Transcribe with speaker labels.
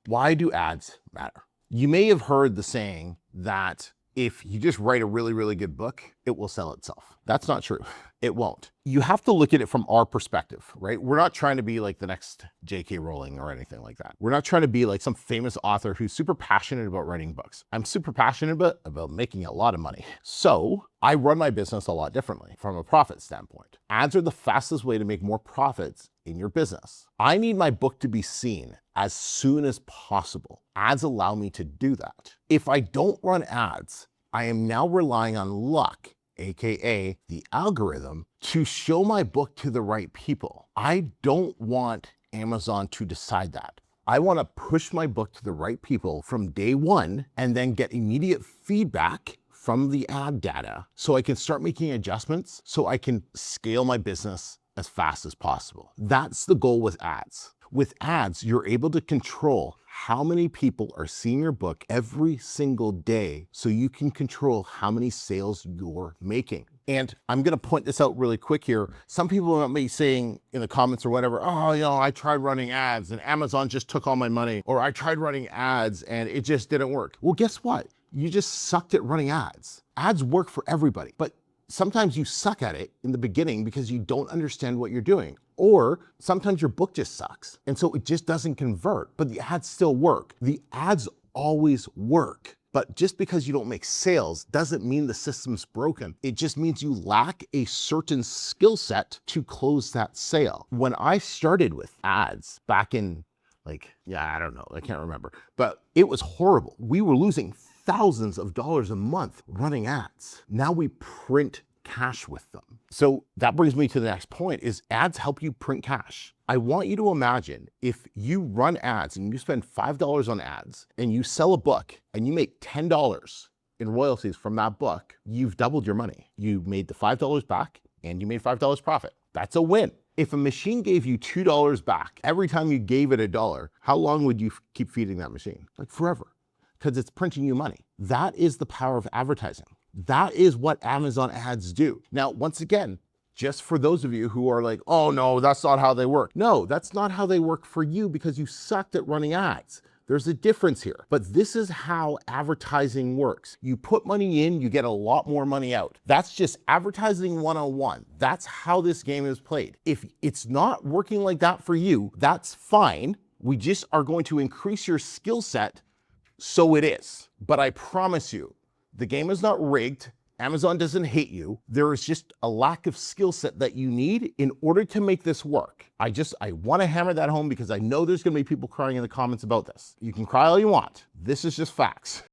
Speaker 1: Why do ads matter? You may have heard the saying that if you just write a really, really good book, it will sell itself. That's not true. It won't. You have to look at it from our perspective, right? We're not trying to be like the next J.K. Rowling or anything like that. We're not trying to be like some famous author who's super passionate about writing books. I'm super passionate about making a lot of money. So I run my business a lot differently from a profit standpoint. Ads are the fastest way to make more profits in your business. I need my book to be seen as soon as possible. Ads allow me to do that. If I don't run ads, I am now relying on luck, AKA the algorithm, to show my book to the right people. I don't want Amazon to decide that. I want to push my book to the right people from day one and then get immediate feedback from the ad data so I can start making adjustments so I can scale my business as fast as possible. That's the goal with ads. With ads, you're able to control how many people are seeing your book every single day so you can control how many sales you're making. And I'm gonna point this out really quick here. Some people might be saying in the comments or whatever, oh, I tried running ads and Amazon just took all my money, or I tried running ads and it just didn't work. Well, guess what? You just sucked at running ads. Ads work for everybody, but sometimes you suck at it in the beginning because you don't understand what you're doing. Or sometimes your book just sucks. And so it just doesn't convert, but the ads still work. The ads always work. But just because you don't make sales doesn't mean the system's broken. It just means you lack a certain skill set to close that sale. When I started with ads back in I don't know, I can't remember, but it was horrible. We were losing thousands of dollars a month running ads. Now we print cash with them. So that brings me to the next point is ads help you print cash. I want you to imagine if you run ads and you spend $5 on ads and you sell a book and you make $10 in royalties from that book, you've doubled your money. You made the $5 back and you made $5 profit. That's a win. If a machine gave you $2 back every time you gave it $1, how long would you keep feeding that machine? Like forever, because it's printing you money. That is the power of advertising. That is what Amazon ads do. Now, once again, just for those of you who are like, oh no, that's not how they work. No, that's not how they work for you because you sucked at running ads. There's a difference here, but this is how advertising works. You put money in, you get a lot more money out. That's just advertising 101. That's how this game is played. If it's not working like that for you, that's fine. We just are going to increase your skill set so it is. But I promise you, the game is not rigged. Amazon doesn't hate you. There is just a lack of skill set that you need in order to make this work. I want to hammer that home because I know there's going to be people crying in the comments about this. You can cry all you want. This is just facts.